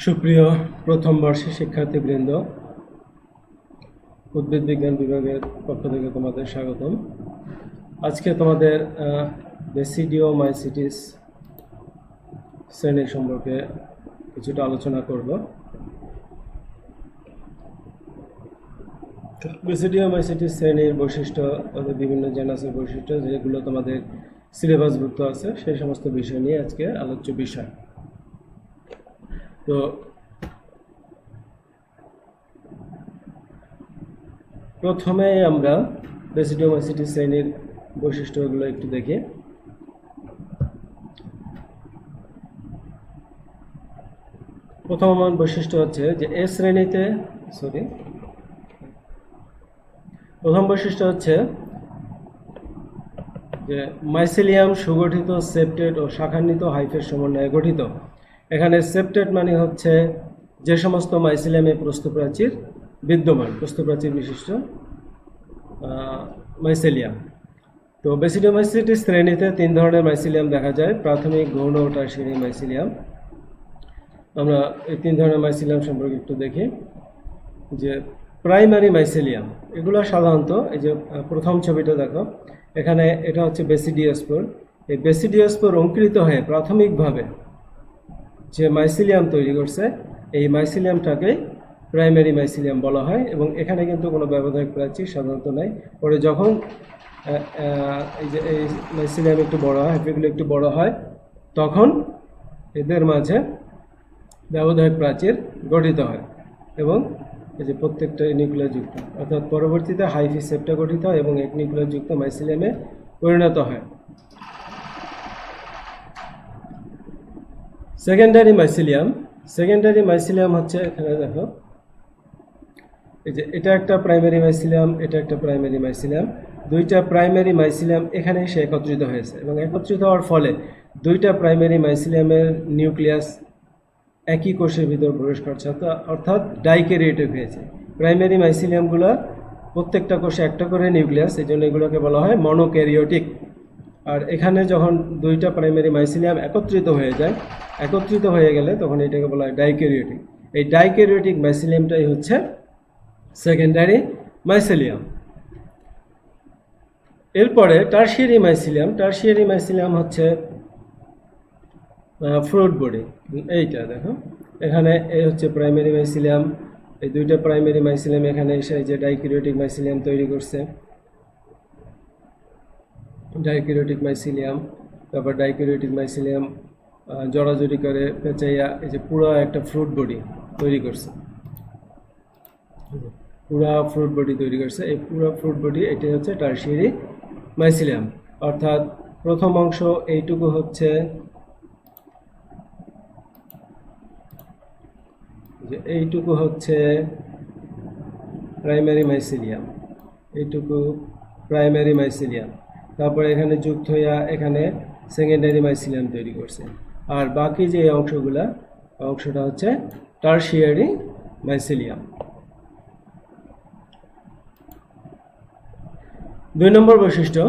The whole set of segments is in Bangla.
সুপ্রিয় প্রথম বর্ষের শিক্ষার্থীবৃন্দ, উদ্ভিদ বিজ্ঞান বিভাগের পক্ষ থেকে তোমাদের স্বাগতম। আজকে তোমাদের বেসিডিওমাইসিটিস শ্রেণী সম্পর্কে কিছুটা আলোচনা করব। বেসিডিওমাইসিটিস শ্রেণীর বৈশিষ্ট্য, তাদের বিভিন্ন জেনাসের বৈশিষ্ট্য যেগুলো তোমাদের সিলেবাসভুক্ত আছে, সেই সমস্ত বিষয় নিয়ে আজকে আলোচ্য বিষয়। তো প্রথমে আমরা বেসিডিওমাইসিটিস শ্রেণীর বৈশিষ্ট্যগুলো একটু দেখি। প্রথম বৈশিষ্ট্য হচ্ছে যে প্রথম বৈশিষ্ট্য হচ্ছে যে মাইসিলিয়াম সুগঠিত সেপ্টেট ও শাখান্বিত হাইফের সমন্বয়ে গঠিত। এখানে সেপ্টেট মানে হচ্ছে যে সমস্ত মাইসিলিয়ামে প্রস্থপ্রাচীর বিদ্যমান, প্রস্থপ্রাচীর বিশিষ্ট মাইসিলিয়াম। তো বেসিডিওমাইসিটিস শ্রেণীতে তিন ধরনের মাইসিলিয়াম দেখা যায়: প্রাথমিক, গৌণ ও টারশিয়ারি মাইসিলিয়াম। আমরা এই তিন ধরনের মাইসিলিয়াম সম্পর্কে একটু দেখি। যে প্রাইমারি মাইসিলিয়াম, এগুলো সাধারণত এই যে প্রথম ছবিটা দেখো, এখানে এটা হচ্ছে বেসিডিওস্পোর। এই বেসিডিওস্পোর অঙ্কুরিত হয়ে প্রাথমিকভাবে যে মাইসিলিয়াম তৈরি করছে, এই মাইসিলিয়ামটাকেই প্রাইমারি মাইসিলিয়াম বলা হয়। এবং এখানে কিন্তু কোনো ব্যবধায়ক প্রাচীর সাধারণত নাই। পরে যখন এই মাইসিলিয়াম একটু বড় হয়, হাইফেগুলো একটু বড় হয়, তখন এদের মাঝে ব্যবধায়ক প্রাচীর গঠিত হয় এবং এই যে প্রত্যেকটা নিউক্লিয়াস যুক্ত, অর্থাৎ পরবর্তীতে হাইফি সেপ্টা গঠিত হয় এবং এক নিউক্লিয়াস যুক্ত মাইসিলিয়ামে পরিণত হয়। সেকেন্ডারি মাইসিলিয়াম হচ্ছে, এখানে দেখো, এই যে এটা একটা প্রাইমারি মাইসিলিয়াম, এটা একটা প্রাইমারি মাইসিলিয়াম। দুইটা প্রাইমারি মাইসিলিয়াম এখানে এসে একত্রিত হয়েছে এবং একত্রিত হওয়ার ফলে দুইটা প্রাইমারি মাইসিলিয়ামের নিউক্লিয়াস একই কোষের ভিতর প্রবেশ করছে, অর্থাৎ ডাইক্যারিওটিক হয়েছে। প্রাইমারি মাইসিলিয়ামগুলো প্রত্যেকটা কোষে একটা করে নিউক্লিয়াস, এই জন্য এগুলোকে বলা হয় মনোক্যারিওটিক। আর এখানে যখন দুইটা প্রাইমারি মাইসিলিয়াম একত্রিত হয়ে গেলে তখন এটাকে বলা হয় ডাইক্যারিওটিক। এই ডাইক্যারিওটিক মাইসিলিয়ামটাই হচ্ছে সেকেন্ডারি মাইসিলিয়াম। এরপরে টারশিয়ারি মাইসিলিয়াম হচ্ছে ফ্রুট বডি। এইটা দেখো, এখানে এই হচ্ছে প্রাইমারি মাইসিলিয়াম। এই দুইটা প্রাইমারি মাইসিলিয়াম এখানে এসে যে ডাইক্যারিওটিক মাইসিলিয়াম তৈরি করছে, ডাইক্যারিওটিক মাইসিলিয়াম। তারপর ডাইক্যারিওটিক মাইসিলিয়াম জড়াজড়ি করে পেঁচাইয়া এই যে পুরো একটা ফ্রুট বডি তৈরি করছে, এই পুরো ফ্রুট বডি এটাই হচ্ছে টারশিয়ারি মাইসিলিয়াম। অর্থাৎ প্রথম অংশ এইটুকু হচ্ছে প্রাইমারি মাইসিলিয়াম, তারপরে এখানে যুক্ত হইয়া এখানে সেকেন্ডারি মাইসিলিয়াম তৈরি করছে। আর বাকি যে অংশটা হচ্ছে টারশিয়ারি মাইসিলিয়াম। 2 নম্বর বৈশিষ্ট্য,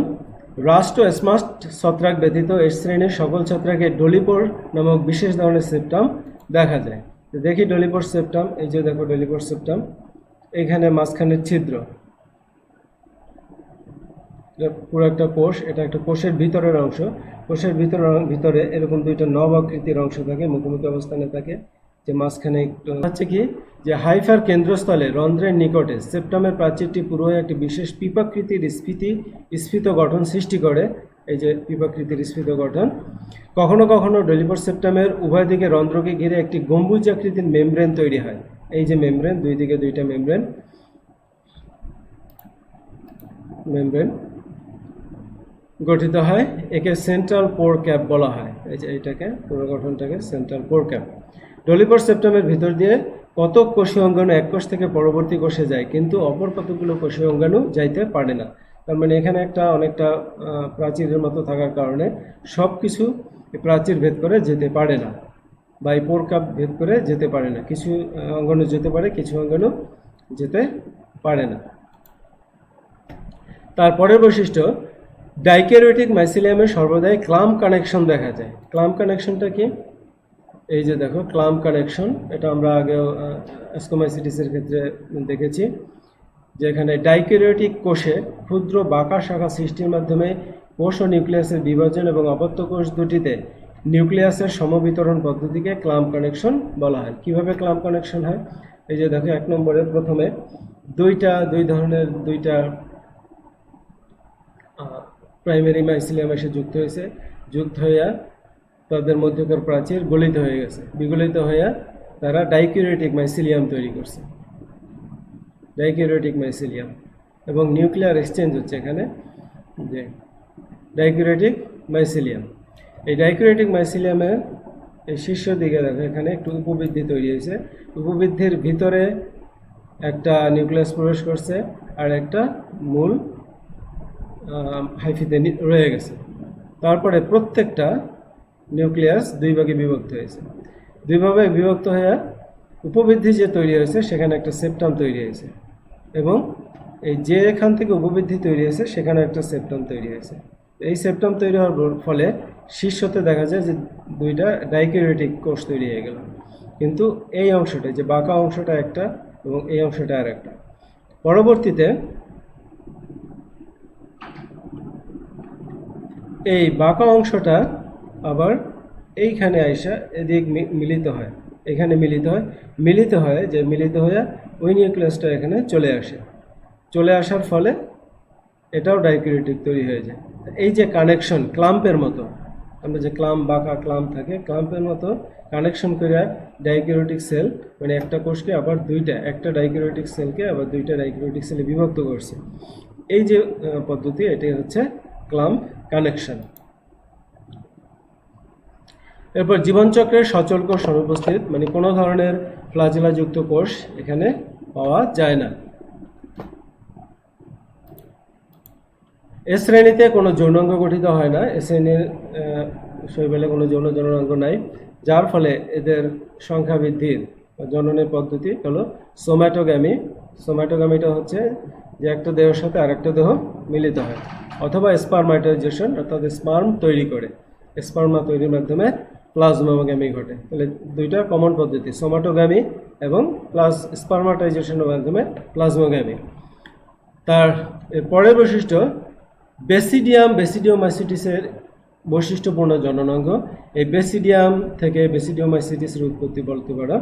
রাস্ট ও স্মাস্ট ছত্রাক ব্যতীত এই শ্রেণীর সকল ছত্রাকে ডলিপোর নামক বিশেষ ধরনের সেপ্টাম দেখা যায়। দেখি ডলিপোর সেপ্টাম, এই যে দেখো ডলিপোর সেপ্টাম, এখানে মাঝখানের ছিদ্র, পুরো একটা কোষ, এটা একটা কোষের ভিতরের অংশ। কোষের ভিতরে এরকম দুইটা নব আকৃতির অংশ থাকে, মুখোমুখি অবস্থানে থাকে, যে মাঝখানে একটু হচ্ছে কি যে হাইফার কেন্দ্রস্থলে রন্ধ্রের নিকটে সেপ্টামের প্রাচীরটি পুরো একটি বিশেষ পিপাকৃতির স্ফীত গঠন সৃষ্টি করে। এই যে পিপাকৃতির স্ফীত গঠন। কখনো কখনো ডলিপোর সেপ্টামের উভয় দিকে রন্ধ্রকে ঘিরে একটি গম্বুজ আকৃতির মেমব্রেন তৈরি হয়। এই যে মেমব্রেন, দুই দিকে দুইটা মেমব্রেন গঠিত হয়, একে সেন্ট্রাল পোর ক্যাপ বলা হয়। এই যে এইটাকে, পুরো গঠনটাকে সেন্ট্রাল পোর ক্যাপ। ডলিপোর সেপ্টামের ভিতর দিয়ে কতক কোষীয় অঙ্গাণু এক কোষ থেকে পরবর্তী কোষে যায়, কিন্তু অপর কতগুলো কোষীয় অঙ্গাণু যাইতে পারে না। তার মানে এখানে অনেকটা প্রাচীরের মতো থাকার কারণে সব কিছু প্রাচীর ভেদ করে যেতে পারে না, বা এই পোর ক্যাপ ভেদ করে যেতে পারে না। কিছু অঙ্গাণু যেতে পারে, কিছু অঙ্গাণু যেতে পারে না। তারপরের বৈশিষ্ট্য, ডাইক্যারিওটিক মাইসিলিয়ামে সর্বদাই ক্লাম্প কানেকশন দেখা যায়। ক্লাম্প কানেকশনটা কি? এই যে দেখো ক্লাম্প কানেকশন, এটা আমরা আগেও অ্যাস্কোমাইসিটিসের ক্ষেত্রে দেখেছি, যে এখানে ডাইক্যারিওটিক কোষে ক্ষুদ্র বাঁকা শাখা সৃষ্টির মাধ্যমে কোষ ও নিউক্লিয়াসের বিভাজন এবং অপত্য কোষ দুটিতে নিউক্লিয়াসের সমবিতরণ পদ্ধতিকে ক্লাম্প কানেকশন বলা হয়। কিভাবে ক্লাম্প কানেকশন হয়? এই যে দেখো 1 নম্বরে প্রথমে দুই ধরনের প্রাইমারি মাইসিলিয়াম এসে যুক্ত হইয়া তাদের মধ্যকার প্রাচীর গলিত হয়ে গেছে, বিগলিত হইয়া তারা ডাইক্যারিওটিক মাইসিলিয়াম তৈরি করছে, ডাইক্যারিওটিক মাইসিলিয়াম, এবং নিউক্লিয়ার এক্সচেঞ্জ হচ্ছে এখানে যে ডাইক্যারিওটিক মাইসিলিয়াম। এই ডাইক্যারিওটিক মাইসিলিয়ামের এই শীর্ষ দিকে দেখো এখানে একটু উপবৃদ্ধি তৈরি হয়েছে, উপবৃদ্ধির ভিতরে একটা নিউক্লিয়াস প্রবেশ করছে আর একটা মূল হাইফিতে রয়ে গেছে। তারপরে প্রত্যেকটা নিউক্লিয়াস দুই ভাগে বিভক্ত হয়েছে, দুই ভাগে বিভক্ত হয়ে উপবৃদ্ধি যে তৈরি হয়েছে সেখানে একটা সেপ্টাম তৈরি হয়েছে, এবং এই যে এখান থেকে উপবৃদ্ধি তৈরি হয়েছে সেখানে একটা সেপ্টাম তৈরি হয়েছে। এই সেপ্টাম তৈরি হওয়ার ফলে শীর্ষতে দেখা যায় যে দুইটা ডাইক্যারিওটিক কোষ তৈরি হয়ে গেল, কিন্তু এই অংশটা, যে বাঁকা অংশটা একটা এবং এই অংশটা আর একটা। পরবর্তীতে এই বাঁকা অংশটা আবার এইখানে আইসা এদিক মিলিত হয়, এখানে মিলিত হয়ে ওই নিউক্লিয়াসটা এখানে চলে আসার ফলে এটাও ডাইক্যারিওটিক তৈরি হয়ে যায়। এই যে কানেকশন ক্লাম্পের মতো, আমরা যে বাঁকা ক্লাম্প থাকে, ক্লাম্পের মতো কানেকশন করে ডাইক্যারিওটিক সেল, মানে একটা কোষকে আবার একটা ডাইক্যারিওটিক সেলকে আবার দুইটা ডাইক্যারিওটিক সেলে বিভক্ত করছে। এই যে পদ্ধতি, এটাই হচ্ছে ক্লাম্প কানেকশন। এরপর জীবনচক্রের সচল কোষ অনুপস্থিত, মানে কোনো ধরনের ফ্লাজেলাযুক্ত কোষ এখানে পাওয়া যায় না। এ শ্রেণীতে কোনো যৌনাঙ্গ গঠিত হয় না, এ শ্রেণীর শৈবালে কোনো জননাঙ্গ নাই, যার ফলে এদের সংখ্যা বৃদ্ধির জননের পদ্ধতি হলো সোম্যাটোগ্যামি। সোম্যাটোগ্যামিটা হচ্ছে যে একটা দেহের সাথে আরেকটা দেহ মিলিত হয়, অথবা স্পারমাটাইজেশন, অর্থাৎ স্পার্ম তৈরি করে, স্পার্মা তৈরির মাধ্যমে প্লাজমোগ্যামি ঘটে। তাহলে দুইটা কমন পদ্ধতি, সোম্যাটোগ্যামি এবং স্পারমাটাইজেশনের মাধ্যমে প্লাজমোগ্যামি। তার পরের বৈশিষ্ট্য বেসিডিওমাইসিটিসের বৈশিষ্ট্যপূর্ণ জননাঙ্গ। এই বেসিডিয়াম থেকে বেসিডিওমাইসিটিসের উৎপত্তি বলতে পারো।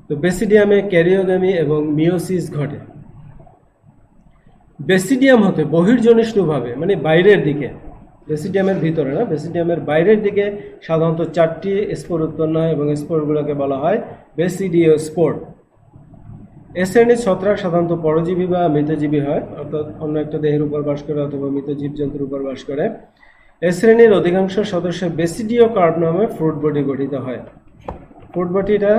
তো বেসিডিয়ামে ক্যারিওগ্যামি এবং মিওসিস ঘটে। বেসিডিয়াম হতে বহির্জনিষ্ণুভাবে, মানে বাইরের দিকে, বেসিডিয়ামের ভিতরে না, বেসিডিয়ামের বাইরের দিকে সাধারণত 4টি স্পোর উৎপন্ন হয় এবং স্পোরগুলোকে বলা হয় বেসিডিওস্পোর। এ শ্রেণীর ছত্রাক সাধারণত পরজীবী বা মৃতজীবী হয়, অর্থাৎ অন্য একটা দেহের উপর বাস করে অথবা মৃত জীবজন্তুর উপর বাস করে। এ শ্রেণীর অধিকাংশ সদস্য বেসিডিও কার্প নামে ফ্রুট বডি গঠিত হয়। ফ্রুট বডিটা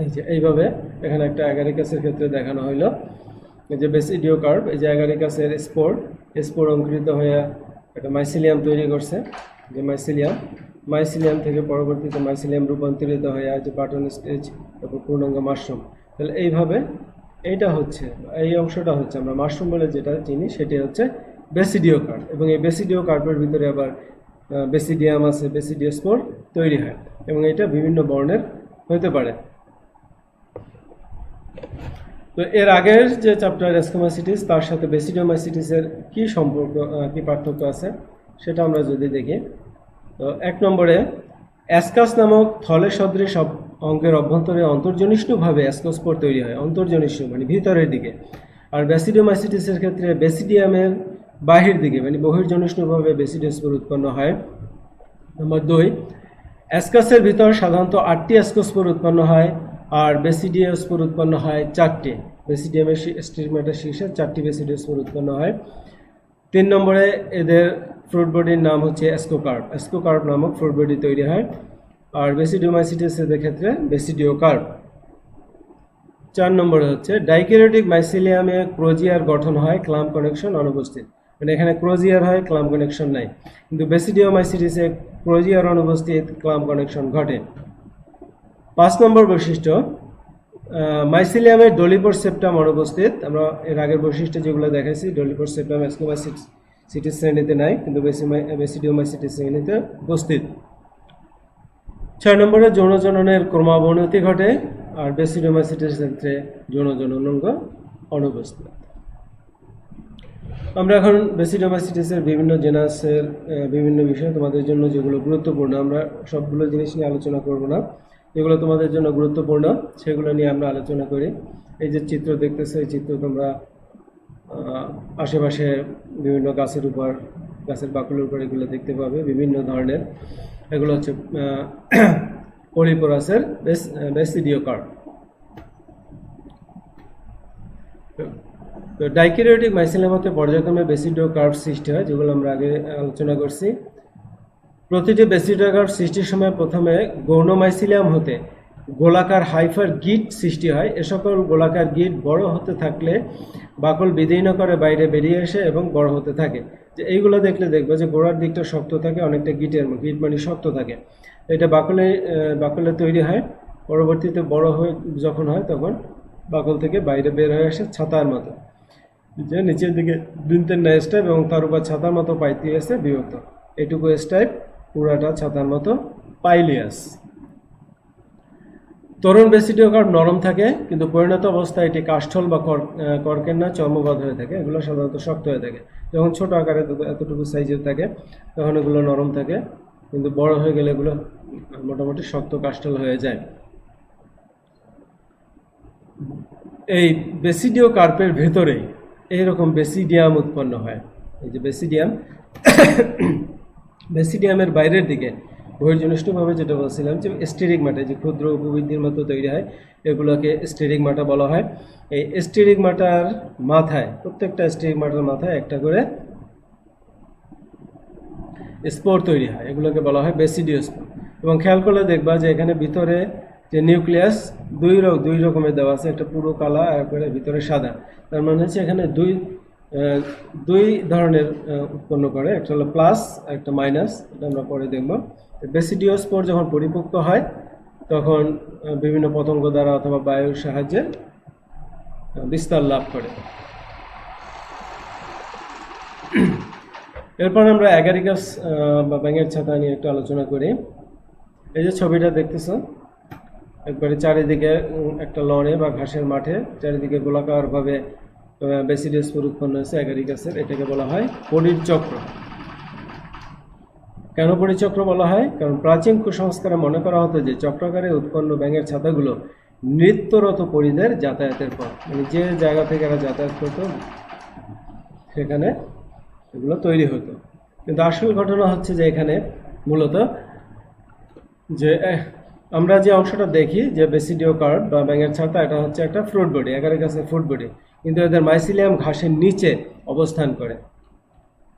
এই যে এইভাবে এখানে একটা অ্যাগারিকাসের ক্ষেত্রে দেখানো হইলো, এই যে বেসিডিও কার্প, এই যে অ্যাগারিকাসের স্পোর অঙ্কুরিত হয়ে একটা মাইসিলিয়াম তৈরি করছে, যে মাইসিলিয়াম থেকে পরবর্তীতে মাইসিলিয়াম রূপান্তরিত হয়ে যে বাটন স্টেজ, তারপর পূর্ণাঙ্গ মাশরুম। তাহলে এইভাবে এই অংশটা হচ্ছে আমরা মাশরুম বলে যেটা চিনি, সেটি হচ্ছে বেসিডিও কার্প, এবং এই বেসিডিও কার্পের ভিতরে আবার বেসিডিয়াম আছে, বেসিডিওস্পোর তৈরি হয়, এবং এটা বিভিন্ন বর্ণের হতে পারে। তো এর আগের যে চ্যাপ্টার অ্যাস্কোমাইসিটিস, তার সাথে বেসিডিওমাইসিটিসের কি সম্পর্ক, কি পার্থক্য আছে সেটা আমরা যদি দেখি। তো 1 নম্বরে অ্যাসকাস নামক থলে সদৃশ অঙ্গের অভ্যন্তরে অন্তর্জনিষ্ণুভাবে অ্যাসকোস্পোর তৈরি হয়, অন্তর্জনিষ্ণু মানে ভিতরের দিকে। আর বেসিডিওমাইসিটিসের ক্ষেত্রে বেসিডিয়ামের বাহির দিকে মানে বহির্জনিষ্ণুভাবে বেসিডিওস্পোর উৎপন্ন হয়। নম্বর 2, অ্যাসকাসের ভিতর সাধারণত 8টি অ্যাসকোস্পোর উৎপন্ন হয়, আর বেসিডিওস্পোর উৎপন্ন হয় 4টি। বেসিডিয়ামের স্টিগমাটার শীর্ষে 4টি বেসিডিওস্পোর উৎপন্ন হয়। 3 নম্বরে এদের ফ্রুট বডির নাম হচ্ছে অ্যাসকোকার্প নামক ফ্রুট বডি তৈরি হয়, আর বেসিডিওমাইসিটিসের ক্ষেত্রে বেসিডিওকার্প। 4 নম্বরে হচ্ছে ডাইক্যারিওটিক মাইসিলিয়ামে ক্রোজিয়ার গঠন হয়, ক্লাম্প কানেকশন অনুপস্থিত, মানে এখানে ক্রোজিয়ার হয়, ক্লাম্প কানেকশন নাই, কিন্তু বেসিডিওমাইসিটিসে ক্রোজিয়ার অনুপস্থিত, ক্লাম্প কানেকশন ঘটে। 5 নম্বর বৈশিষ্ট্য মাইসিলিয়ামের ডলিপোর সেপ্টাম অনুপস্থিত। আমরা এর আগের বৈশিষ্ট্য যেগুলো দেখাইছি, ডলিপোর সেপ্টাম অ্যাস্কোমাইসিটিস শ্রেণীতে নাই, কিন্তু বেসিডিওমাইসিটিস শ্রেণীতে উপস্থিত। 6 নম্বরে যৌন জননের ক্রমাবনতি ঘটে, আর বেসিডিওমাইসিসের ক্ষেত্রে যৌন জননাঙ্গ অনুপস্থিত। আমরা এখন বেসিডিওমাইসিসের বিভিন্ন জেনাসের বিভিন্ন বিষয় তোমাদের জন্য যেগুলো গুরুত্বপূর্ণ, আমরা সবগুলো জিনিস নিয়ে আলোচনা করব না, যেগুলো তোমাদের জন্য গুরুত্বপূর্ণ সেগুলো নিয়ে আমরা আলোচনা করি। এই যে চিত্র দেখতেছো, এই চিত্র তোমরা আশেপাশে বিভিন্ন গাছের উপর, গাছের বাকলের উপর এগুলো দেখতে পাবে বিভিন্ন ধরনের। এগুলো হচ্ছে পলিপোরাসের বেসিডিওকার্প। তো ডাইক্যারিওটিক মাইসিলিয়ামতে পর্যায়ক্রমে বেসিডিওকার্প সৃষ্টি হয়, যেগুলো আমরা আগে আলোচনা করছি। প্রতিটি বেসিডিওকার্প সৃষ্টির সময় প্রথমে গৌণ মাইসিলিয়াম হতে গোলাকার হাইফার গিট সৃষ্টি হয়। এ সকল গোলাকার গিট বড় হতে থাকলে বাকল বিদীর্ণ করে বাইরে বেরিয়ে আসে এবং বড় হতে থাকে। যে এইগুলো দেখলে দেখবো যে গোড়ার দিকটা শক্ত থাকে, অনেকটা গিটের গিট মানে শক্ত থাকে। এটা বাকলে তৈরি হয়, পরবর্তীতে বড় হয়ে যখন হয় তখন বাকল থেকে বাইরে বের হয়ে আসে ছাতার মতো, যে নিচের দিকে বৃন্তের ন্যায় স্টাইপ এবং তার উপর ছাতার মতো পাইলিয়াসে বিভক্ত। এইটুকু স্টাইপ, পুরাটা ছাতার মতো পাইলিয়াস। তরুণ বেসিডিওকার্প নরম থাকে, কিন্তু পরিণত অবস্থায় এটি কাষ্ঠল বা কর্কের ন্যায় চর্মবদ্ধ হয়ে থাকে। এগুলো সাধারণত শক্ত হয়ে থাকে। যখন ছোট আকারে এতটুকু সাইজের থাকে তখন এগুলো নরম থাকে, কিন্তু বড় হয়ে গেলে এগুলো মোটামুটি শক্ত কাষ্ঠল হয়ে যায়। এই বেসিডিওকার্পের ভেতরেই এইরকম বেসিডিয়াম উৎপন্ন হয়। এই যে বেসিডিয়ামের বাইরের দিকে বহির্জনিষ্ঠভাবে যেটা বলছিলাম যে স্টেরিগমাটা, যে ক্ষুদ্র উপবৃদ্ধির মতো তৈরি হয়, এগুলোকে স্টেরিগমাটা বলা হয়। এই স্টেরিগমাটার মাথায়, প্রত্যেকটা স্টেরিগমাটার মাথায় একটা করে স্পোর তৈরি হয়, এগুলোকে বলা হয় বেসিডিওস্পোর। এবং খেয়াল করলে দেখবা যে এখানে ভিতরে যে নিউক্লিয়াস দুই রকমের দেওয়া আছে, একটা পুরো কালা আর ভিতরে সাদা। তার মানে হচ্ছে এখানে দুই ধরনের উৎপন্ন করে, একটা হলো প্লাস আর একটা মাইনাস, এটা আমরা পরে দেখব। বেসিডিওস্পোর যখন পরিপক্ক হয় তখন বিভিন্ন পতঙ্গ দ্বারা অথবা বায়ুর সাহায্যে বিস্তার লাভ করে। এরপর আমরা অ্যাগারিকাস বা ব্যাঙের ছাতা নিয়ে একটু আলোচনা করি। এই যে ছবিটা দেখতেছ, একবারে চারিদিকে একটা লনে বা ঘাসের মাঠে চারিদিকে গোলাকারভাবে বেসিডিওস্পোর উৎপন্ন হয়েছে অ্যাগারিকাসের। এটাকে বলা হয় পনির চক্র। কেন পরিচক্র বলা হয়? কারণ প্রাচীন কুসংস্কারে মনে করা হতো যে চক্রাকারে উৎপন্ন ব্যাঙের ছাতাগুলো নৃত্যরত পরিদের যাতায়াতের পর, মানে যে জায়গা থেকে এরা যাতায়াত করতো সেখানে এগুলো তৈরি হতো। কিন্তু আসল ঘটনা হচ্ছে যে এখানে মূলত যে আমরা যে অংশটা দেখি যে বেসিডিওকার্প বা ব্যাঙের ছাতা, এটা হচ্ছে একটা ফ্রুট বডি, অ্যাগারিকাসের ফ্রুট বডি, কিন্তু এদের মাইসিলিয়াম ঘাসের নিচে অবস্থান করে।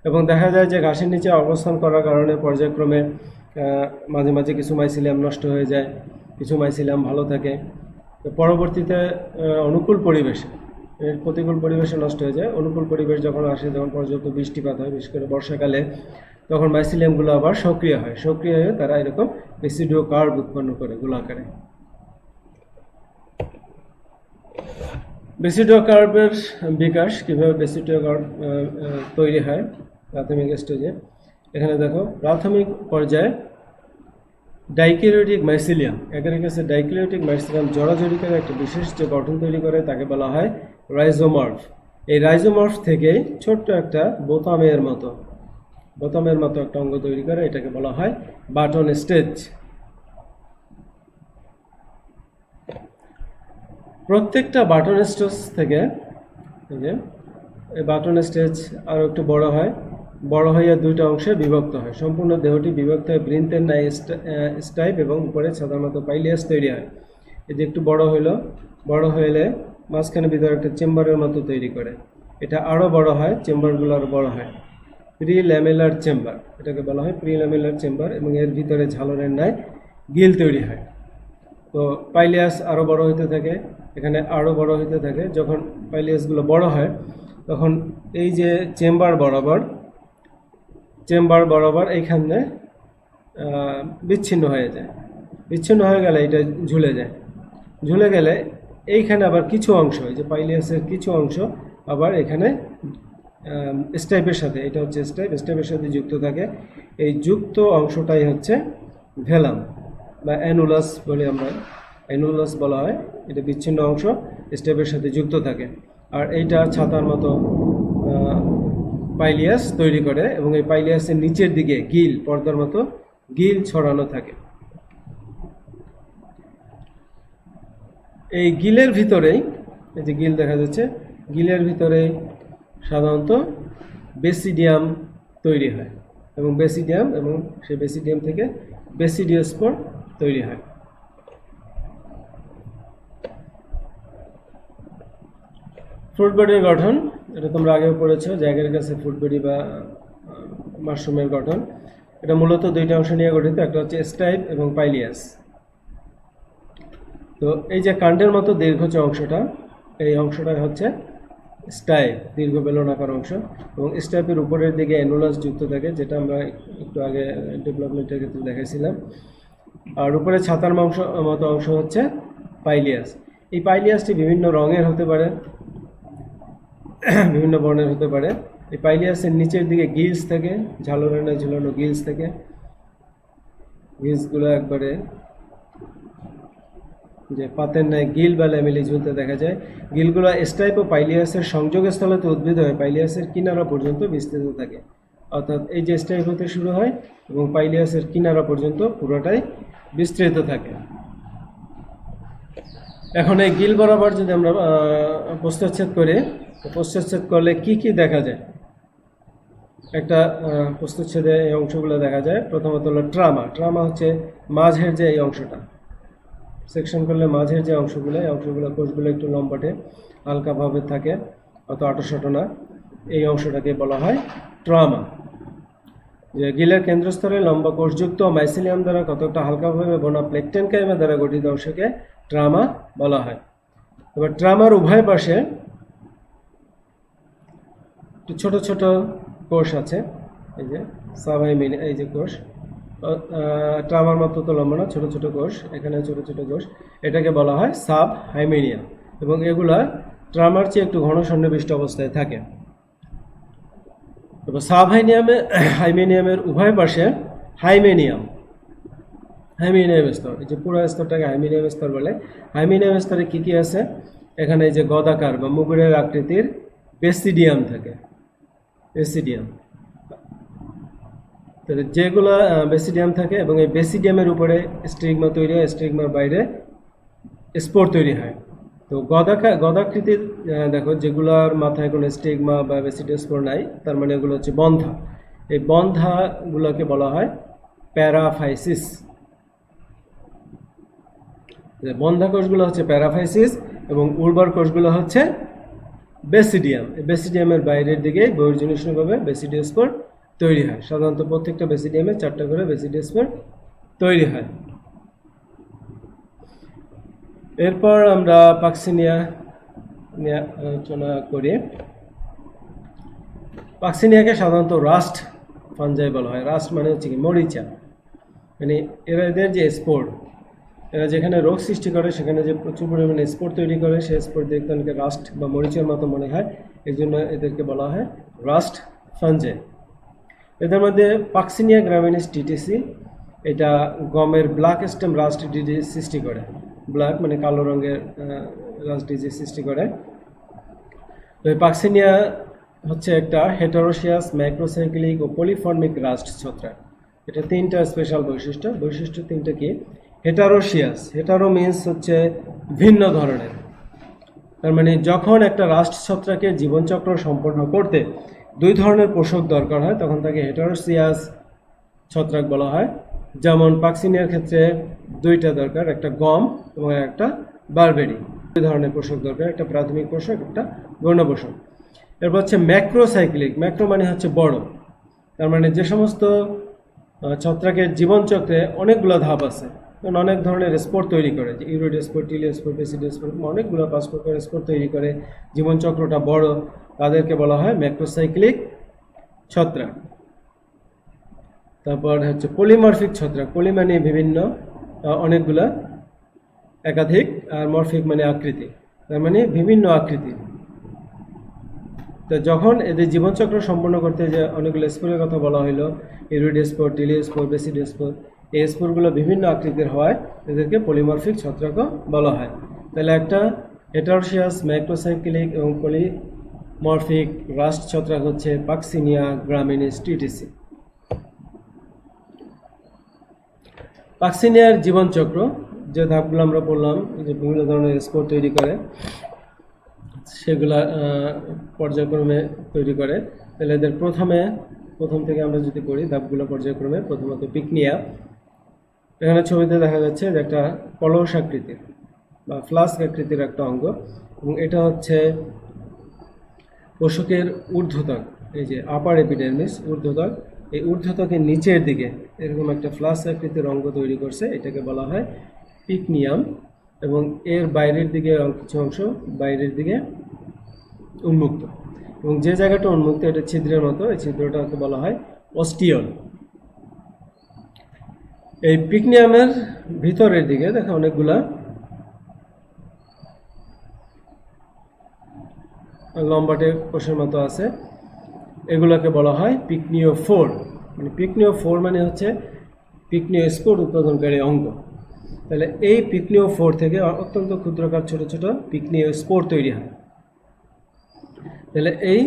এবং দেখা যায় যে ঘাসের নিচে অবস্থান করার কারণে পর্যায়ক্রমে মাঝে মাঝে কিছু মাইসিলিয়াম নষ্ট হয়ে যায়, কিছু মাইসিলিয়াম ভালো থাকে। তো পরবর্তীতে অনুকূল পরিবেশে, প্রতিকূল পরিবেশে নষ্ট হয়ে যায়। অনুকূল পরিবেশ যখন আসে, যখন পর্যাপ্ত বৃষ্টিপাত হয়, বিশেষ করে বর্ষাকালে, তখন মাইসিলিয়ামগুলো আবার সক্রিয় হয়। সক্রিয় হয়ে তারা এরকম বেসিডিওকার্প উৎপন্ন করে গোলাকারে। বেসিডিওকার্পের বিকাশ, কীভাবে বেসিডিওকার্প তৈরি হয় প্রাথমিক স্টেজে, এখানে দেখো প্রাথমিক পর্যায়ে ডাইক্যারিওটিক মাইসিলিয়াম, অ্যাগারিকাসের ডাইক্যারিওটিক মাইসিলিয়াম জড়াজড়ি করে একটা বিশেষ যে গঠন তৈরি করে তাকে বলা হয় রাইজোমর্ফ। এই রাইজোমর্ফ থেকে ছোট্ট একটা বোতামের মতো একটা অঙ্গ তৈরি করে, এটাকে বলা হয় বাটন স্টেজ। প্রত্যেকটা বাটন স্টেজ থেকে এই বাটন স্টেজ আরও একটু বড় হয়ে দুইটা অংশে বিভক্ত হয়। সম্পূর্ণ দেহটি বিভক্ত হয়ে বৃন্তের ন্যায় স্টাইপ এবং উপরে সাধারণত পাইলিয়াস তৈরি হয়। এই যে একটু বড় হলে মাঝখানে ভিতরে একটা চেম্বারের মতো তৈরি করে। এটা আরও বড় হয়, চেম্বারগুলো আরও বড় হয়। প্রিল্যামেলার চেম্বার, এটাকে বলা হয় প্রিল্যামেলার চেম্বার, এবং এর ভিতরে ঝালরের ন্যায় গিল তৈরি হয়। তো পাইলিয়াস আরও বড় হতে থাকে, এখানে আরও বড় হতে থাকে। যখন পাইলিয়াসগুলো বড় হয় তখন এই যে চেম্বার বরাবর এইখানে বিচ্ছিন্ন হয়ে যায়। বিচ্ছিন্ন হয়ে গেলে এটা ঝুলে গেলে এইখানে আবার কিছু অংশ, এই যে পাইলিয়াসের কিছু অংশ আবার এখানে স্টাইপের সাথে, এটা হচ্ছে স্টাইপের সাথে যুক্ত থাকে। এই যুক্ত অংশটাই হচ্ছে ভেলাম। বা অ্যানুলাস বলি আমরা, অ্যানুলাস বলা হয়। এটা বিচ্ছিন্ন অংশ স্টেপের সাথে যুক্ত থাকে। আর এইটা ছাতার মতো পাইলিয়াস তৈরি করে এবং এই পাইলিয়াসের নিচের দিকে গিল, পর্দার মতো গিল ছড়ানো থাকে। এই গিলের ভিতরেই, এই যে গিল দেখা যাচ্ছে, গিলের ভিতরে সাধারণত বেসিডিয়াম তৈরি হয় এবং সেই বেসিডিয়াম থেকে বেসিডিওস্পোর তৈরি হয়। ফ্রুট বডির গঠন, এটা তোমরা আগেও পড়েছো, জায়গার কাছে ফ্রুট বডি বা মাশরুমের গঠন। এটা মূলত দুইটা অংশ নিয়ে গঠিত, একটা হচ্ছে স্টাইপ এবং পাইলিয়াস। তো এই যে কাণ্ডের মতো দীর্ঘ যে অংশটা, এই অংশটা হচ্ছে স্টাইপ, দীর্ঘ বেলনাকার অংশ, এবং স্টাইপের উপরের দিকে অ্যানুলাস যুক্ত থাকে, যেটা আমরা একটু আগে ডেভেলপমেন্টের ক্ষেত্রে দেখাইছিলাম। আর উপরে ছাতার মতো অংশ হচ্ছে পাইলিয়াস। এই পাইলিয়াসটি বিভিন্ন রঙের হতে পারে, বিভিন্ন বর্ণের হতে পারে। এই পাইলিয়াসের নিচের দিকে গিলস থাকে, ঝালরেনে ঝুলানো গিলস থাকে। গিলসগুলো একবারে যে পাতের ন্যায় গিল বা ল্যামেলি ঝুলতে দেখা যায়। গিলগুলো স্টাইপ ও পাইলিয়াসের সংযোগস্থলেতে উদ্ভিদ হয়ে পাইলিয়াসের কিনারা পর্যন্ত বিস্তৃত থাকে। অর্থাৎ এই যে স্টাইপ হতে শুরু হয় এবং পাইলিয়াসের কিনারা পর্যন্ত পুরোটাই বিস্তৃত থাকে। এখন এই গিল বরাবর যদি আমরা প্রস্থচ্ছেদ করি, প্রস্থচ্ছেদ করলে কি কি দেখা যায়? একটা প্রস্থচ্ছেদে এই অংশগুলো দেখা যায়। প্রথমত হলো ট্রামা হচ্ছে মাঝের যে এই অংশটা, সেকশন করলে মাঝের যে অংশগুলো, এই অংশগুলো, কোষগুলো একটু লম্বাটে হালকাভাবে থাকে, অত আটোসাটো না, এই অংশটাকে বলা হয় ট্রামা। যে গিলের কেন্দ্রস্থলে লম্বা কোষযুক্ত মাইসিলিয়াম দ্বারা কতটা হালকাভাবে বোনা প্লেকটেনকাইমা দ্বারা গঠিত অংশকে ট্রামা বলা হয়। এবার ট্রামার উভয় পাশে ছোট ছোট কোষ আছে, এই যে সাবহাইমেনিয়া, এই যে কোষ, ট্রামার মতো তো লম্বা না, ছোট ছোট কোষ, এখানে ছোট ছোট কোষ, এটাকে বলা হয় সাবহাইমেনিয়া, এবং এগুলা ট্রামার চেয়ে একটু ঘন সন্নিবিষ্ট অবস্থায় থাকে। তবে হাইমেনিয়ামের উভয় পাশে হাইমেনিয়াম স্তর, এই যে পুরো স্তরটাকে হাইমেনিয়াম স্তর বলে। হাইমেনিয়াম স্তরে কি কি আছে? এখানে এই যে গদাকার বা মুগুরের আকৃতির বেসিডিয়াম থাকে, বেসিডিয়াম, যেগুলো বেসিডিয়াম থাকে, এবং এই বেসিডিয়ামের উপরে স্টিগমা তৈরি হয়, স্টিগমার বাইরে স্পোর তৈরি হয়। তো গদাকৃতির দেখো, যেগুলোর মাথায় কোনো স্টিগমা বা বেসিডিওস্পোর নাই, তার মানে এগুলো হচ্ছে বন্ধা। এই বন্ধাগুলোকে বলা হয় প্যারাফাইসিস। বন্ধা কোষগুলো হচ্ছে প্যারাফাইসিস এবং উর্বর কোষগুলো হচ্ছে বেসিডিয়াম। এই বেসিডিয়ামের বাইরের দিকে বহির্জনিষ্ণুভাবে বেসিডিওস্পোর তৈরি হয়। সাধারণত প্রত্যেকটা বেসিডিয়ামে 4টা করে বেসিডিওস্পোর তৈরি হয়। এরপর আমরা পাক্সিনিয়া নিয়ে আলোচনা করি। পাক্সিনিয়াকে সাধারণত রাস্ট ফাঞ্জাই বলা হয়। রাস্ট মানে হচ্ছে কি মরিচা, মানে এদের যে স্পোর, এরা যেখানে রোগ সৃষ্টি করে সেখানে যে প্রচুর পরিমাণে স্পোর তৈরি করে, সেই স্পোর দেখতে অনেকে রাস্ট বা মরিচের মতো মনে হয়, এই জন্য এদেরকে বলা হয় রাস্ট ফাঞ্জাই। এদের মধ্যে পাক্সিনিয়া গ্রামিনিস টিটিসি, এটা গমের ব্ল্যাক স্টেম রাস্ট ডিজিজ সৃষ্টি করে। ব্ল্যাক মানে কালো রঙের রাস্ট ডিজিজ সৃষ্টি করে। তো এই পাক্সিনিয়া হচ্ছে একটা হেটারোশিয়াস, ম্যাক্রোসাইক্লিক ও পলিফর্মিক রাস্ট ছত্রাক। এটা 3টা স্পেশাল বৈশিষ্ট্য 3টা কি? হেটারোশিয়াস, হেটারো মিন্স হচ্ছে ভিন্ন ধরনের, তার মানে যখন একটা রাস্ট ছত্রাকের জীবনচক্র সম্পন্ন করতে 2 ধরনের পোষক দরকার হয়, তখন তাকে হেটারোশিয়াস ছত্রাক বলা হয়। যেমন পাক্সিনিয়ার ক্ষেত্রে 2টা দরকার, একটা গম এবং একটা বারবেরি। 2 ধরনের পোষক দরকার, একটা প্রাথমিক পোষক, একটা গৌণ পোষক। এরপর হচ্ছে ম্যাক্রোসাইক্লিক, ম্যাক্রো মানে হচ্ছে বড়, তার মানে যে সমস্ত ছত্রাকের জীবনচক্রে অনেকগুলো ধাপ আছে, অনেক ধরনের স্পোর তৈরি করে, যে ইউরোডিওস্পোর, টিলিওস্পোর, বেসিডিওস্পোর, অনেকগুলো 5 প্রকার স্পোর তৈরি করে, জীবনচক্রটা বড়, তাদেরকে বলা হয় ম্যাক্রোসাইক্লিক ছত্রাক। তারপর হচ্ছে পলিমরফিক ছত্রাক, পলি মানে বিভিন্ন, অনেকগুলা, একাধিক, আর মরফিক মানে আকৃতি, তার মানে বিভিন্ন আকৃতি। তো যখন এদের জীবনচক্র সম্পন্ন করতে যে অনেকগুলো স্পোরের কথা বলা হলো, ইউরোডিওস্পোর, টিলিওস্পোর, বেসিডিওস্পোর, এই স্পোরগুলো বিভিন্ন আকৃতির হওয়ায় এদেরকে পলিমরফিক ছত্রাকও বলা হয়। তাহলে একটা হেটারোসিয়াস ম্যাক্রোসাইক্লিক এবং পলিমরফিক রাস্ট ছত্রাক হচ্ছে পাক্সিনিয়া গ্রামিনিস টিটিসি। পাক্সিনিয়ার জীবনচক্র, যে ধাপগুলো আমরা বললাম যে বিভিন্ন ধরনের স্পোর তৈরি করে, সেগুলা পর্যায়ক্রমে তৈরি করে। তাহলে এদের প্রথম থেকে আমরা যদি করি ধাপগুলো পর্যায়ক্রমে, প্রথমত পিকনিয়া। এখানে ছবিতে দেখা যাচ্ছে যে একটা কলস আকৃতির বা ফ্লাস্ক আকৃতির একটা অঙ্গ, এবং এটা হচ্ছে কোষকের ঊর্ধ্বত্বক, এই যে আপার এপিডার্মিস ঊর্ধ্বত্বক, এই ঊর্ধ্বত্বকের নিচের দিকে এরকম একটা ফ্লাস্ক আকৃতির অঙ্গ তৈরি করছে, এটাকে বলা হয় পিকনিয়াম। এবং এর বাইরের দিকে কিছু অংশ বাইরের দিকে উন্মুক্ত, এবং যে জায়গাটা উন্মুক্ত এটা ছিদ্রের মতো, এই ছিদ্রটাকে বলা হয় অস্টিওল। এই পিকনিয়ামের ভিতরের দিকে দেখো অনেকগুলা লম্বাটে কোষের মতো আছে, এগুলোকে বলা হয় পিকনিওফোর। মানে পিকনিওফোর মানে হচ্ছে পিকনিওস্পোর উৎপাদনকারী অঙ্গ। তাহলে এই পিকনিওফোর থেকে অত্যন্ত ক্ষুদ্রকার ছোট ছোট পিকনিওস্পোর তৈরি হয়। তাহলে এই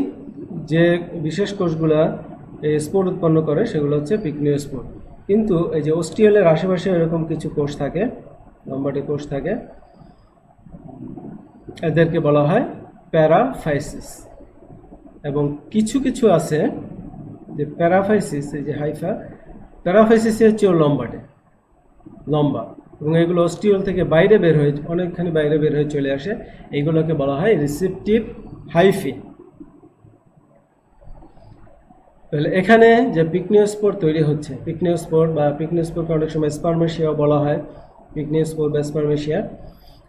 যে বিশেষ কোষগুলা এই স্পোর উৎপন্ন করে সেগুলো হচ্ছে পিকনিওস্পোর। কিন্তু এই যে অস্টিওলের আশেপাশে এরকম কিছু কোষ থাকে, লম্বাটে কোষ থাকে, এদেরকে বলা হয় প্যারাফাইসিস। এবং কিছু কিছু আছে যে প্যারাফাইসিস, এই যে হাইফা, প্যারাফাইসিসের চেয়েও লম্বা, এবং এগুলো অস্টিওল থেকে বাইরে বের হয়ে অনেকখানি বাইরে বের হয়ে চলে আসে, এইগুলোকে বলা হয় রিসেপটিভ হাইফি। তাহলে এখানে যে পিকনিওস্পোর তৈরি হচ্ছে, পিকনিওস্পোর বা পিকনিওস্পোরকে অনেক সময় স্পার্মেশিয়াও বলা হয়, পিকনিওস্পোর বা স্পার্মেশিয়া,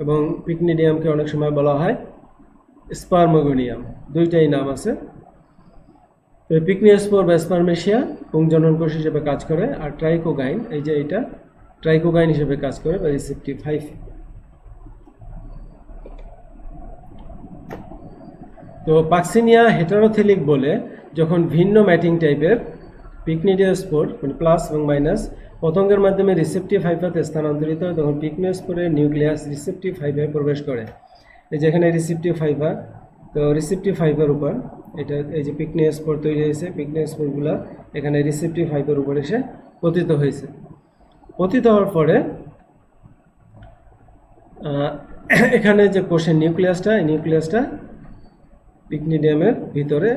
এবং পিকনিডিয়ামকে অনেক সময় বলা হয় স্পার্মোগোনিয়াম, দুইটাই নাম আছে। তো পিকনিওস্পোর বা স্পার্মেশিয়া পুংজনন কোষ হিসেবে কাজ করে, আর ট্রাইকোগাইন, এই যে এটা ট্রাইকোগাইন হিসেবে কাজ করে বা রিসেপটিভ হাইফি। তো পাক্সিনিয়া হেটারোথেলিক বলে যখন ভিন্ন ম্যাটিং টাইপের পিকনিডিওস্পোর মানে প্লাস এবং মাইনাস পতঙ্গের মাধ্যমে রিসেপটিভ হাইফাতে স্থানান্তরিত হয়, তখন পিকনিওস্পোরের নিউক্লিয়াস রিসেপটিভ হাইফায় প্রবেশ করে। এই যে এখানে রিসেপটিভ হাইফা, তো রিসেপটিভ হাইফার উপর এটা এই যে পিকনিওস্পোর তৈরি হয়েছে, পিকনিওস্পোরগুলো এখানে রিসেপটিভ হাইফার উপর এসে পতিত হয়েছে। পতিত হওয়ার পরে এখানে যে কোষের নিউক্লিয়াসটা, এই নিউক্লিয়াসটা পিকনিডিয়ামের ভিতরে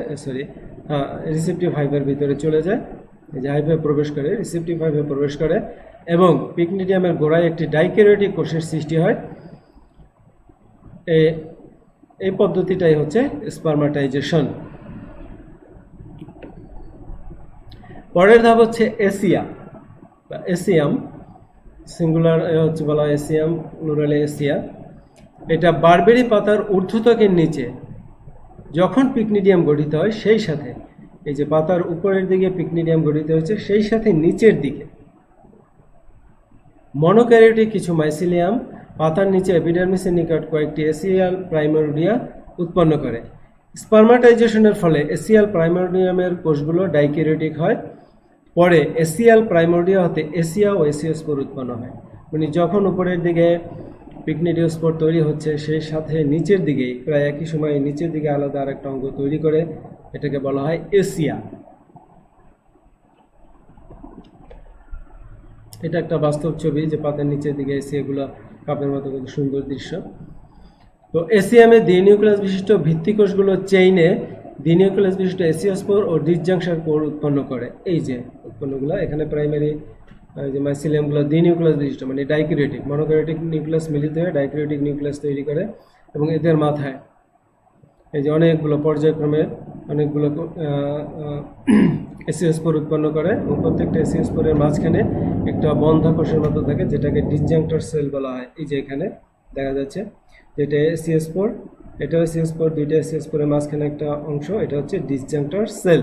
রিসেপটিভ হাইফার ভিতরে চলে যায়, এই যে হাইফায় প্রবেশ করে, রিসেপটিভ হাইফায় প্রবেশ করে, এবং পিকনিডিয়ামের গোড়ায় একটি ডাইক্যারিওটিক কোষের সৃষ্টি হয়। এই পদ্ধতিটাই হচ্ছে স্পার্মাটাইজেশন। পরের ধাপ হচ্ছে এসিয়া বা এসিয়াম, সিঙ্গুলার হচ্ছে বলা হয় এসিয়াম, প্লুরালে এসিয়া। এটা বারবেরি পাতার ঊর্ধ্বত্বকের নিচে যখন পিকনিডিয়াম গঠিত হয়, সেই সাথে এই যে পাতার উপরের দিকে পিকনিডিয়াম গঠিত হয়েছে, সেই সাথে নিচের দিকে মনোক্যারিওটিক কিছু মাইসিলিয়াম পাতার নিচে এপিডার্মিসের নিকট কয়েকটি এসিয়াল প্রাইমোরডিয়া উৎপন্ন করে। স্পার্মাটাইজেশনের ফলে এসিয়াল প্রাইমোরডিয়ামের কোষগুলো ডাইক্যারিওটিক হয়। পরে এসিয়াল প্রাইমোরডিয়া হতে এসিয়া ও এসিওস্পোর উৎপন্ন হয়। মানে যখন উপরের দিকে পিকনিডিওস্পোর তৈরি হচ্ছে, সেই সাথে নিচের দিকেই প্রায় একই সময়ে নিচের দিকে আলাদা আরেকটা অঙ্গ তৈরি করে, এটাকে বলা হয় এসিয়া। এটা একটা বাস্তব ছবি যে পাতার নিচের দিকে এসিয়াগুলো কাপের মতো কত সুন্দর দৃশ্য। তো এসিয়ামে দ্বিনিউক্লিয়াস বিশিষ্ট ভিত্তিকোষগুলো চেইনে দ্বিনিউক্লিয়াস বিশিষ্ট এসিওস্পোর ও ডিসজাংশন কোর উৎপন্ন করে। এই যে উৎপন্নগুলো এখানে প্রাইমারি যে মাইসিলিয়ামগুলো দ্বিনিউক্লিয়াস বিশিষ্ট মানে ডাইক্যারিওটিক, মনোক্যারিওটিক নিউক্লিয়াস মিলিত হয়ে ডাইক্যারিওটিক নিউক্লিয়াস তৈরি করে, এবং এদের মাথায় এই যে অনেকগুলো পর্যায়ক্রমে অনেকগুলো এসিওস্পোর উৎপন্ন করে, এবং প্রত্যেকটা এসিওস্পোরের মাঝখানে একটা বন্ধ কোষের মতো থাকে, যেটাকে ডিসজাংক্টর সেল বলা হয়। এই যে এখানে দেখা যাচ্ছে যেটা এসিওস্পোর, এটা এসিওস্পোর, দুইটা এসিওস্পোরের মাঝখানে একটা অংশ, এটা হচ্ছে ডিসজাংক্টর সেল।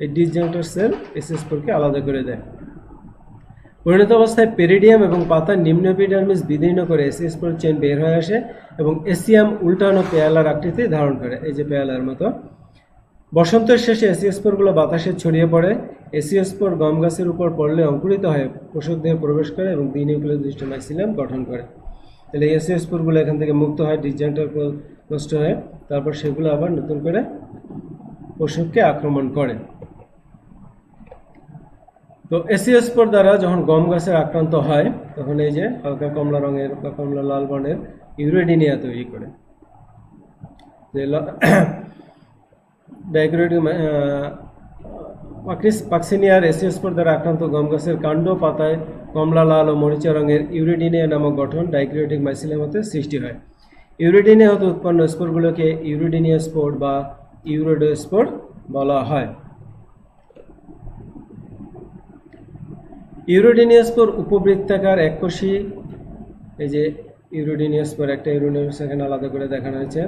এই ডিসজাংক্টর সেল এসিওস্পোরকে আলাদা করে দেয়। পরিণত অবস্থায় পেরিডিয়াম এবং পাতার নিম্ন এপিডার্মিস বিদীর্ণ করে এসিওস্পোর চেইন বের হয়ে আসে, এবং এসিয়াম উল্টানো পেয়ালার আকৃতি ধারণ করে, এই যে পেয়ালার মতো। বসন্তের শেষে এসি স্পোরগুলো বাতাসে ছড়িয়ে পড়ে। এসি স্পোর গম গাছের উপর পড়লে অঙ্কুরিত হয়ে পোষক দেহে প্রবেশ করে এবং দ্বি নিউক্লিয়াস বিশিষ্ট মাইসিলিয়াম গঠন করে। তাহলে এসি স্পোরগুলো এখান থেকে মুক্ত হয়, ডিসজয়েন্টার নষ্ট হয়ে, তারপর সেগুলো আবার নতুন করে পোষককে আক্রমণ করে। তো এসি স্পোর দ্বারা যখন গম গাছের আক্রান্ত হয় তখন এই যে হালকা কমলা রঙের বা কমলা লাল বর্ণের ইউরেডিনিয়া তৈরি করে। পাক্সিনিয়ার এসি স্পোর দ্বারা আক্রান্ত গম গাছের কাণ্ড পাতায় কমলা লাল ও মরিচা রঙের ইউরেডিনিয়া নামক গঠন ডাইক্রিওটিক মাইসিলিয়াম হতে সৃষ্টি হয়। ইউরেডিনিয়া হতে উৎপন্ন স্পোরগুলোকে ইউরেডিনিয়া স্পোর বা ইউরেডোস্পোর বলা হয়। ইউরেডিনিয়া স্পোর উপবৃত্তাকার এককোষী, এই যে ইউরেডিনিয়া স্পোর, একটা ইউরেডিনিয়াস এখানে আলাদা করে দেখানো হয়েছে।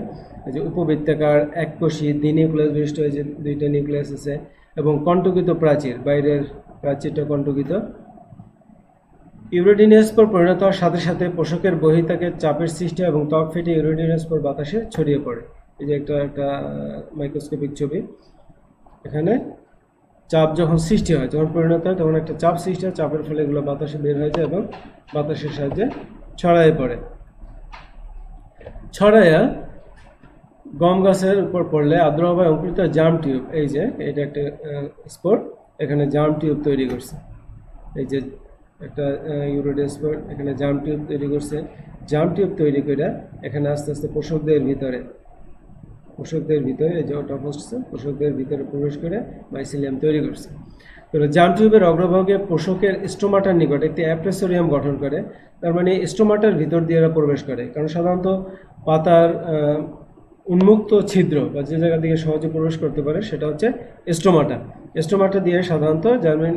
এই যে উপবৃত্তাকার এককোষী দ্বিনিউক্লিয়াস বিশিষ্ট, এই যে দুইটা নিউক্লিয়াস আছে, এবং কণ্টকিত প্রাচীর, বাইরের প্রাচীরটা কণ্টকিত। ইউরেডিনিয়া স্পোর পরিণত হওয়ার সাথে সাথে পোষকের বহিঃত্বকে চাপের সৃষ্টি এবং ত্বক ফেটে ইউরেডিনিয়া স্পোর বাতাসে ছড়িয়ে পড়ে। এই যে একটা মাইক্রোস্কোপিক ছবি, এখানে চাপ যখন সৃষ্টি হয়, যখন পরিণত হয় তখন একটা চাপ সৃষ্টি হয়, চাপের ফলে এগুলো বাতাসে বের হয়ে যায় এবং বাতাসের সাহায্যে ছড়ায় পড়ে। ছড়াইয়া গম গাছের উপর পড়লে আর্দ্রভাবে অঙ্কুরিত জার্ম টিউব, এই যে এটা একটা স্পোর, এখানে জার্ম টিউব তৈরি করছে। এই যে একটা ইউরেডিয়া স্পোর এখানে জার্ম টিউব তৈরি করছে। জার্ম টিউব তৈরি করে এখানে আস্তে আস্তে পোষকদের ভিতরে এই যে ওটা বসছে, পোষকদের ভিতরে প্রবেশ করে মাইসিলিয়াম তৈরি করছে। তো জার্ম টিউবের অগ্রভাগে পোষকের স্টোমাটার নিকট একটি অ্যাপ্রেসোরিয়াম গঠন করে। তার মানে স্টোমাটার ভিতর দিয়ে এরা প্রবেশ করে, কারণ সাধারণত পাতার উন্মুক্ত ছিদ্র বা যে জায়গা দিয়ে সহজে প্রবেশ করতে পারে সেটা হচ্ছে স্টোমাটা দিয়ে সাধারণত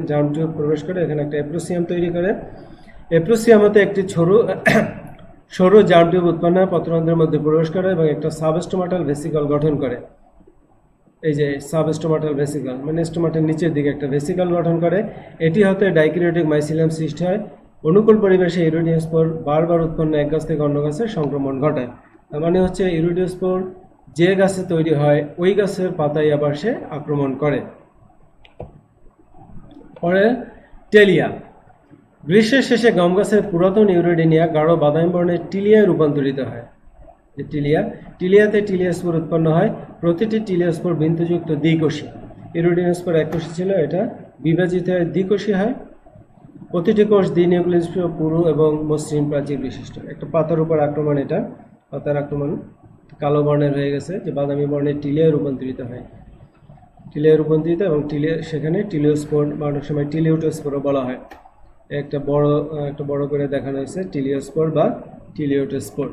জার্ম টিউব প্রবেশ করে, এখানে একটা অ্যাপ্রোসিয়াম তৈরি করে। অ্যাপ্রোসিয়ামতে একটি সরু জার্ম টিউব উৎপন্ন হয়, পত্ররন্ধ্রের মধ্যে প্রবেশ করে এবং একটা সাবস্টোমাটাল ভেসিকল গঠন করে। এই যে সাবস্টোমাটাল ভেসিকল মানে স্টোমাটার নিচের দিকে একটা ভেসিকল গঠন করে। এটি হতে ডাইক্রিওটিক মাইসিলিয়াম সৃষ্টি হয়। অনুকূল পরিবেশে ইউরেডিনিয়া স্পোর বারবার উৎপন্ন এক গাছ থেকে অন্য গাছে সংক্রমণ ঘটায়। তার মানে হচ্ছে ইউরেডিনিয়া স্পোর যে গাছে তৈরি হয় ওই গাছের পাতায় আবার সে আক্রমণ করে। পরে টেলিয়া, গ্রীষ্মের শেষে গম গাছের পুরাতন ইউরেডিনিয়া গাঢ় বাদামি বর্ণের টিলিয়ায় রূপান্তরিত হয়। টিলিয়াতে টিলিয়া স্পোর উৎপন্ন হয়। প্রতিটি টিলিয়া স্পোর বিন্দুযুক্ত দ্বিকোষী। ইউরেডিনিয়া স্পোর এককোষী ছিল, এটা বিভাজিত হয়ে দ্বিকোষী হয়। প্রতিটি কোষ দ্বিনিউক্লিয়াস পুরু এবং মসৃণ প্রাচীর বিশিষ্ট। একটা পাতার উপর আক্রমণ, এটা পাতার আক্রমণ কালো বর্ণের হয়ে গেছে, যে বাদামি বর্ণের টিলিয়ায় রূপান্তরিত হয়। এবং সেখানে টিলিওস্পোর বা অনেক সময় টিলিওটোস্পোরও বলা হয়। একটা বড় করে দেখানো হয়েছে টিলিওস্পোর বা টিলিওটোস্পোর।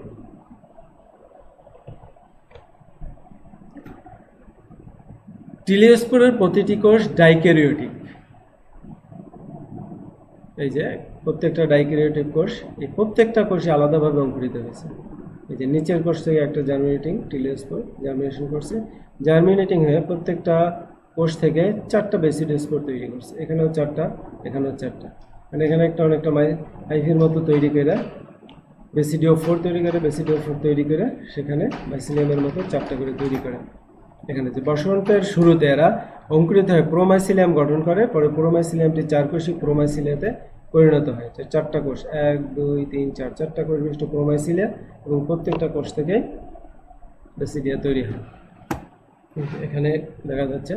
টিলিওস্পোরের প্রতিটি কোষ ডাইক্যারিওটিক। এই যে প্রত্যেকটা ডাইক্যারিওটিক কোষ, এই প্রত্যেকটা কোষে আলাদাভাবে অঙ্কুরিত হয়েছে। এই যে নিচের কোষ থেকে একটা জার্মিনেটিং টিলিওস্পোর জার্মিনেশন করছে, জার্মিনেটিং হয়ে প্রত্যেকটা কোষ থেকে 4টা বেসিডিওস্পোর তৈরি করছে। এখানেও 4টা, এখানেও 4টা, মানে এখানে অনেকটা হাইফির মতো তৈরি করে বেসিডিও 4 তৈরি করে সেখানে মাইসিলিয়ামের মতো 4টা করে তৈরি করে। এখানে যে বসন্তের শুরুতে এরা অঙ্কুরিত হয়ে প্রোমাইসিলিয়াম গঠন করে, পরে প্রোমাইসিলিয়ামটি 4 কোষী প্রোমাইসিলিয়াতে পরিণত হয়। 4টা কোষ, 1 2 3 4, 4টা কোষ বিশিষ্ট প্রোমাইসিলিয়া এবং প্রত্যেকটা কোষ থেকে বেসিডিয়া তৈরি হয়। এখানে দেখা যাচ্ছে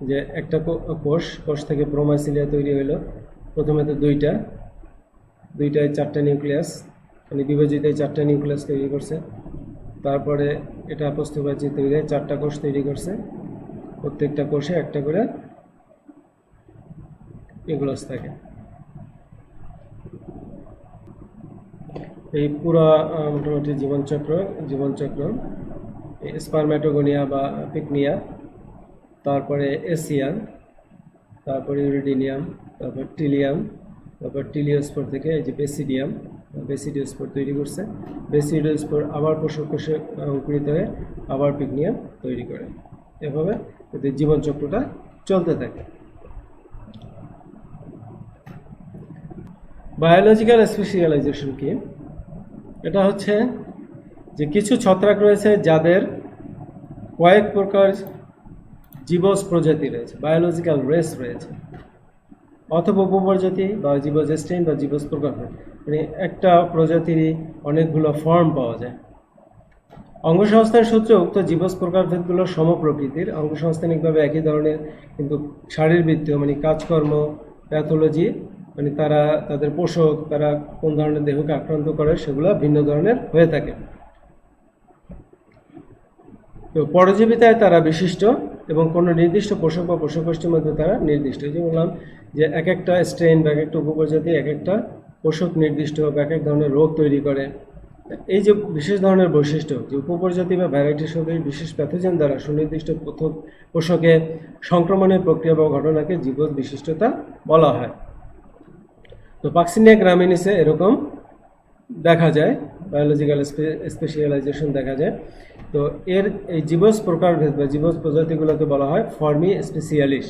যে একটা কোষ থেকে প্রোমাইসিলিয়া তৈরি হলো। প্রথমে তো দুইটায় 4টা নিউক্লিয়াস, মানে বিভাজিত 4টা নিউক্লিয়াস তৈরি করছে। তারপরে এটা প্রস্থপ্রাচীর তৈরি হয়, 4টা কোষ তৈরি করছে। প্রত্যেকটা কোষে একটা করে নিউক্লিয়াস থাকে। এই পুরো মোটামুটি জীবনচক্র স্পারম্যাটোগোনিয়া বা পিকনিয়া, তারপরে এসিয়ান, তারপরে ইউরেডিনিয়াম, তারপর টিলিয়াম, তারপর টিলিওস্পোর থেকে এই যে বেসিডিওস্পোর তৈরি করছে। বেসিডিওস্পোর আবার পোষক কোষে অঙ্কুরিত হয়ে আবার পিকনিয়াম তৈরি করে। এভাবে এদের জীবনচক্রটা চলতে থাকে। বায়োলজিক্যাল স্পেশালাইজেশন কি? এটা হচ্ছে যে কিছু ছত্রাক রয়েছে যাদের কয়েক প্রকার জীবজ প্রজাতি রয়েছে, বায়োলজিক্যাল রেস রয়েছে, অথবা উপপ্রজাতি বা জীবজ স্ট্রেন বা জীবজ প্রকারভেদ, মানে একটা প্রজাতিরই অনেকগুলো ফর্ম পাওয়া যায়। অঙ্গসংস্থান সূত্রে উক্ত জীবজ প্রকারভেদগুলো সমপ্রকৃতির, অঙ্গসংস্থানিকভাবে একই ধরনের, কিন্তু শারীরবৃত্তীয় মানে কাজকর্ম, প্যাথোলজি মানে তারা তাদের পোষক, তারা কোন ধরনের দেহকে আক্রান্ত করে সেগুলো ভিন্ন ধরনের হয়ে থাকে। তো পরজীবিতায় তারা বিশিষ্ট এবং কোনো নির্দিষ্ট পোষক বা পোষকগোষ্ঠীর মধ্যে তারা নির্দিষ্ট। যে বললাম যে এক একটা স্ট্রেন বা এক একটা উপপ্রজাতি এক একটা পোষক নির্দিষ্ট বা এক এক ধরনের রোগ তৈরি করে। এই যে বিশেষ ধরনের বৈশিষ্ট্য, যে উপপ্রজাতি বা ভ্যারাইটি সদৃশ বিশেষ প্যাথোজেন দ্বারা সুনির্দিষ্ট পোষকে সংক্রমণের প্রক্রিয়া বা ঘটনাকে জীবজ বিশিষ্টতা বলা হয়। তো পাক্সিনিয়া গ্রামিনিসে এরকম দেখা যায়, বায়োলজিক্যাল স্পেশালাইজেশন দেখা যায়। তো এর এই জীবজ প্রকারভেদ বা জীবজ প্রজাতিগুলোকে বলা হয় ফর্মি স্পেশিয়ালিস,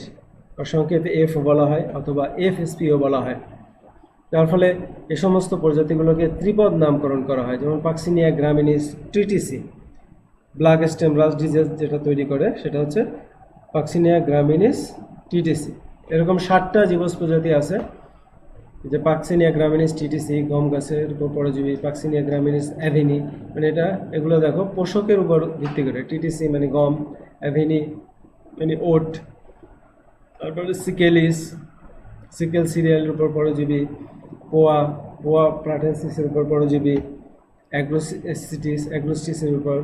সংক্ষেপে এফ বলা হয় অথবা এফএসপিও বলা হয়। যার ফলে এ সমস্ত প্রজাতিগুলোকে ত্রিপদ নামকরণ করা হয়, যেমন Puccinia graminis tritici, black stem rust disease যেটা তৈরি করে সেটা হচ্ছে পাক্সিনিয়া গ্রামিনিস টিটিসি। এরকম 7টা জীবজ প্রজাতি আছে, যে পাক্সিনিয়া গ্রামিনিস টিটিসি গম গাছের উপর পরজীবী, পাক্সিনিয়া গ্রামিনিস অ্যাভিনি মানে এগুলো দেখো পোষকের উপর ভিত্তি করে, টিটিসি মানে গম, অ্যাভিনি মানে ওট, তারপরে সিকেল সিরিয়ালের উপর পরজীবী, পোয়া প্লাটেন্সিসের উপর পরজীবী, অ্যাগ্রোস্টিসের উপর,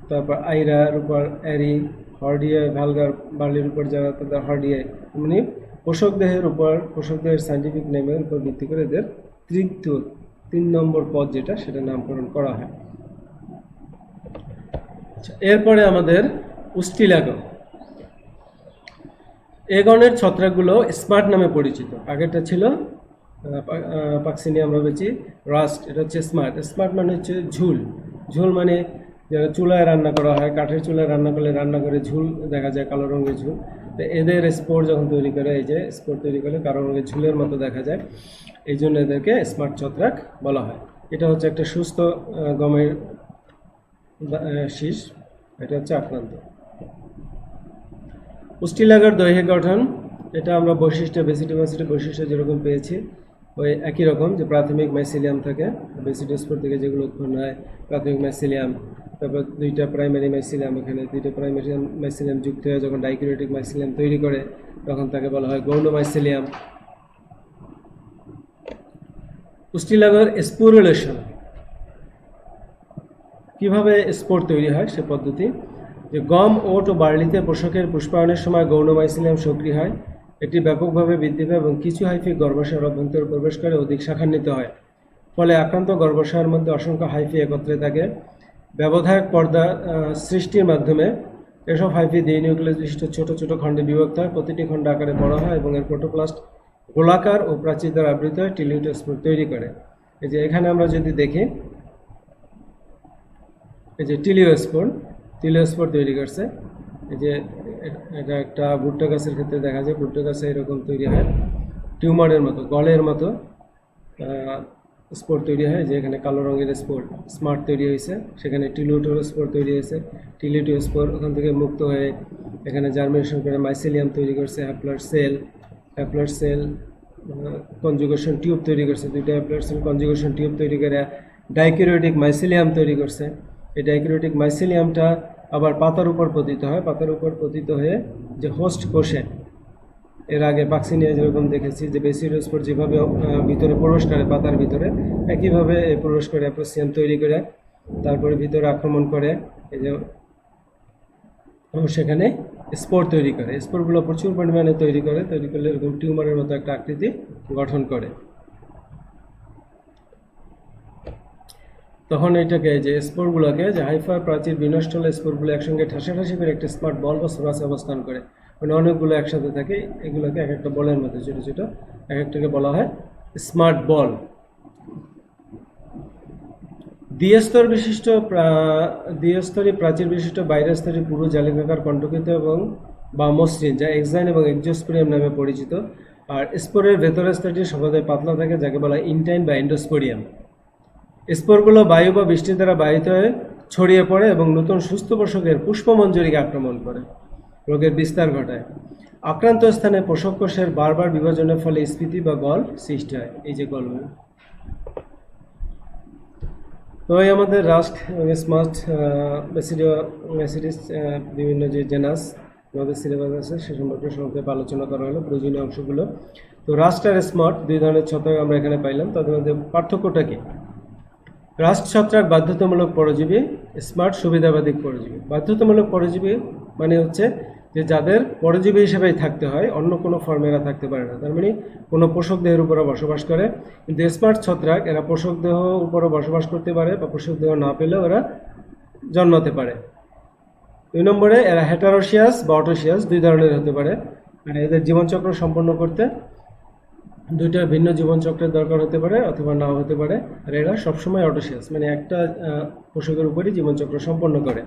তারপর আইরার উপর অ্যারি, হর্ডিয়া ভালগার বার্লির উপর যারা তাদের হর্ডিয়া, মানে পোষক দেহের সাইন্টিফিক নেমের উপর ভিত্তি করে এদের 3 নম্বর পদ যেটা সেটা নামকরণ করা হয়। এরপরে আমাদের উস্টিলাগন। এ গণের ছত্রাকগুলো স্মার্ট নামে পরিচিত। আগেরটা ছিল পাক্সিনিয়া আমরা বলছি রাস্ট, এটা হচ্ছে স্মার্ট মানে হচ্ছে ঝুল মানে যারা চুলায় রান্না করা হয়, কাঠের চুলায় রান্না করলে রান্নাঘরে ঝুল দেখা যায়, কালো রঙের ঝুল। তো এদের স্পোর যখন তৈরি করে, এই যে স্পোর তৈরি করে কালো রঙের ঝুলের মতো দেখা যায়, এই জন্য এদেরকে স্মার্ট ছত্রাক বলা হয়। এটা হচ্ছে একটা সুস্থ গমের শীষ, এটা হচ্ছে আক্রান্ত। পুষ্টিলাগার দৈহিক গঠন, এটা আমরা বৈশিষ্ট্য বেসিডোমাসিটি বৈশিষ্ট্য যেরকম পেয়েছি ওই একই রকম, যে প্রাথমিক মাইসিলিয়াম থাকে, বেসিডোস্পোর থেকে যেগুলো উৎপন্ন হয় প্রাথমিক মাইসিলিয়াম, তারপর 2টা প্রাইমারি মাইসিলিয়াম, এখানে 2টা প্রাইমারি মাইসিলিয়াম যুক্ত হয়ে যখন ডাইকিউরেটিক মাইসিলিয়াম তৈরি করে তখন তাকে বলা হয় গৌণ মাইসিলিয়াম। পুষ্টিলাগার স্পোরুলেশন, কিভাবে স্পোর তৈরি হয় সে পদ্ধতি, যে গম, ওট ও বার্লিতে পোষকের পুষ্পায়নের সময় গৌণ মাইসিলিয়াম সক্রিয় হয়, এটি ব্যাপকভাবে বৃদ্ধি পায় এবং কিছু হাইফি গর্ভাশয়ের অভ্যন্তরে প্রবেশ করে অধিক শাখান্বিত হয়। ফলে আক্রান্ত গর্ভাশয়ের মধ্যে অসংখ্য হাইফি একত্রে থাকে। ব্যবধায়ক পর্দা সৃষ্টির মাধ্যমে এসব হাইফি দ্বিনিউক্লিয়াস বিশিষ্ট ছোট ছোট খণ্ডে বিভক্ত হয়, প্রতিটি খণ্ড আকারে বড় হয় এবং এর প্রোটোপ্লাস্ট গোলাকার ও প্রাচীর দ্বারা আবৃত হয়, টিলিউটোস্পোর তৈরি করে। এই যে এখানে আমরা যদি দেখি, এই যে টিলিওস্পোর তৈরি করছে। এই যে এটা একটা ভুট্টা গাছের ক্ষেত্রে দেখা যায়, ভুট্টা গাছে এরকম তৈরি হয় টিউমারের মতো, গলের মতো স্পোর তৈরি হয়, যে এখানে কালো রঙের স্পোর স্মার্ট তৈরি হয়েছে, সেখানে টিলিউটোস্পোর তৈরি হয়েছে। টিলিউটোস্পোর ওখান থেকে মুক্ত হয়ে এখানে জার্মিনেশন করে মাইসেলিয়াম তৈরি করছে, হ্যাপ্লয়েড সেল কনজুগেশন টিউব তৈরি করছে, 2টা হ্যাপ্লয়েড সেল কনজুগেশন টিউব তৈরি করে ডাইকিউরেটিক মাইসেলিয়াম তৈরি করছে। এই ডাইকিউরেটিক মাইসেলিয়ামটা আবার পাতার উপর পতিত হয়, পাতার উপর পতিত হয়ে যে হোস্ট কোষে, এর আগে পাক্সিনিয়া যেরকম দেখেছি যে বেসিডোস্পোর যেভাবে ভিতরে প্রবেশ করে পাতার ভিতরে, একইভাবে প্রবেশ করে অ্যাপ্রোসিয়াম তৈরি করে তারপরে ভিতরে আক্রমণ করে, এই যে সেখানে স্পোর তৈরি করে। স্পোরগুলো প্রচুর পরিমাণে তৈরি করলে এরকম টিউমারের মতো একটা আকৃতি গঠন করে। তখন এটাকে যে স্পোরগুলোকে, যে হাইফা প্রাচীর বিনষ্ট হলে স্পোরগুলো একসঙ্গে ঠাসাঠাসি করে একটা স্মার্ট বল বা সোরাসে অবস্থান করে, মানে অনেকগুলো একসাথে থাকে, এগুলোকে এক একটা বলের মধ্যে ছোটো ছোটো এক একটাকে বলা হয় স্মার্ট বল। দ্বিস্তরী প্রাচীর বিশিষ্ট বাইরের স্তরী পুরো জালিকাকার কণ্টকিত এবং বা মসৃণ, যা এক্সাইন এবং এক্সোস্পোরিয়াম নামে পরিচিত। আর স্পোরের ভেতরের স্তরটি সর্বদাই পাতলা থাকে, যাকে বলা হয় ইনটাইন বা এন্ডোস্পোরিয়াম। স্পোরগুলো বায়ু বা বৃষ্টির দ্বারা বাহিত হয়ে ছড়িয়ে পড়ে এবং নতুন সুস্থ পোষকের পুষ্পমঞ্জরিকে আক্রমণ করে। রোগের বিস্তার ঘটায়। আক্রান্ত স্থানে পোষক কোষের বারবার বিভাজনের ফলে স্ফীতি বা গল সৃষ্টি হয়। এই যে গলগুলো। তো এই আমাদের রাস্ট এবং স্মার্ট ব্যাসিডিস বিভিন্ন যে জেনাস আমাদের সিলেবাস আছে সে সম্পর্কে সংক্ষেপে আলোচনা করা হলো, প্রয়োজনীয় অংশগুলো। তো রাস্ট আর স্মার্ট দুই ধরনের ছত্রাক আমরা এখানে পাইলাম, তাদের মধ্যে পার্থক্যটা কি? রাস্ট ছত্রাক বাধ্যতামূলক পরজীবী, স্মার্ট সুবিধাবাদী পরজীবী। বাধ্যতামূলক পরজীবী মানে হচ্ছে যে যাদের পরজীবী হিসেবেই থাকতে হয়, অন্য কোনো ফর্মে এরা থাকতে পারে না, তার মানে কোনো পোষক দেহের উপরে বসবাস করে। কিন্তু স্মার্ট ছত্রাক এরা পোষক দেহ উপরে বসবাস করতে পারে বা পোষক দেহ না পেলেও এরা জন্মাতে পারে। 2 নম্বরে এরা হেটারোসিয়াস বা অটোসিয়াস দুই ধরনের হতে পারে, মানে এদের জীবনচক্র সম্পন্ন করতে দুইটা ভিন্ন জীবনচক্রের দরকার হতে পারে অথবা নাও হতে পারে। আর এরা সবসময় অটোসিয়াস, মানে একটা পোষকের উপরই জীবনচক্র সম্পন্ন করে।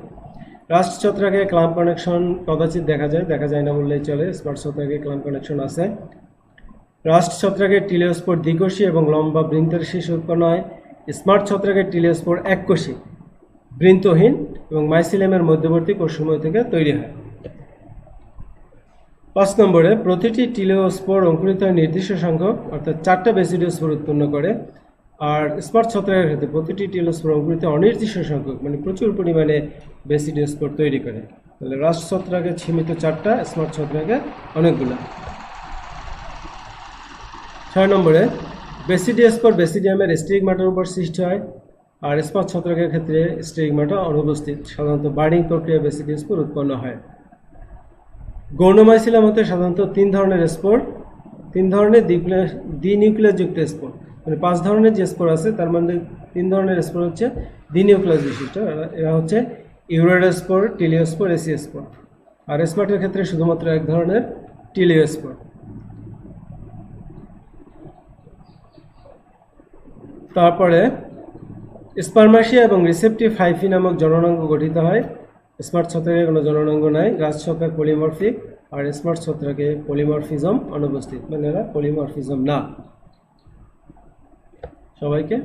রাস্ট ছত্রাকে ক্লাম্প কানেকশন কদাচিৎ দেখা যায় না বললেই চলে। স্মার্ট ছত্রাকে ক্লাম্প কানেকশন আছে। রাস্ট ছত্রাকের টিলিওস্পোর দ্বিকোষী এবং লম্বা বৃন্তের শীষ উৎপন্ন হয়। স্মার্ট ছত্রাকের টিলিওস্পোর এককোষী, বৃন্তহীন এবং মাইসিলিয়ামের মধ্যবর্তী কোষসমূহ থেকে তৈরি হয়। 5 নম্বরে প্রতিটি টিলিওস্পোর অঙ্কুরিত হয় নির্দিষ্ট সংখ্যক অর্থাৎ 4টা বেসিডিওস্পোর উৎপন্ন করে। আর স্মার্ট ছত্রাকের ক্ষেত্রে প্রতিটি টিলিওস্পোর অঙ্কুরিত অনির্দিষ্ট সংখ্যক মানে প্রচুর পরিমাণে বেসিডিওস্পোর তৈরি করে। তাহলে রাস্ট ছত্রাকে সীমিত 4টা, স্মার্ট ছত্রাকে অনেকগুলো। 6 নম্বরে বেসিডিওস্পোর বেসিডিয়ামের স্টিগমাটার উপর সৃষ্টি হয়। আর স্মার্ট ছত্রাকের ক্ষেত্রে স্টিগমাটা অনুপস্থিত, সাধারণত বার্ডিং প্রক্রিয়ায় বেসিডিওস্পোর উৎপন্ন হয়। গৌণ মাইসিলিয়াম হতে সাধারণত 3 ধরনের স্পোর, 3 ধরনের দ্বিনিউক্লিয়াসযুক্ত স্পোর, মানে 5 ধরনের যে স্পোর আছে তার মধ্যে 3 ধরনের স্পোর হচ্ছে দ্বিনিউক্লিয়াস বিশিষ্ট। এরা হচ্ছে ইউরেডোস্পোর, টিলিওস্পোর, এসিওস্পোর। আর স্মার্টের ক্ষেত্রে শুধুমাত্র এক ধরনের টিলিওস্পোর। তারপরে স্পারমাশিয়া এবং রিসেপটিভ হাইফি নামক জননাঙ্গ গঠিত হয়। স্মার্ট ছত্রাকে কোনো জননাঙ্গ নাই। রাস্ট ছত্রাক পলিমরফিক, আর স্মার্ট ছত্রাকে পলিমরফিজম অনুপস্থিত, মানে এরা পলিমরফিজম না। সবাইকে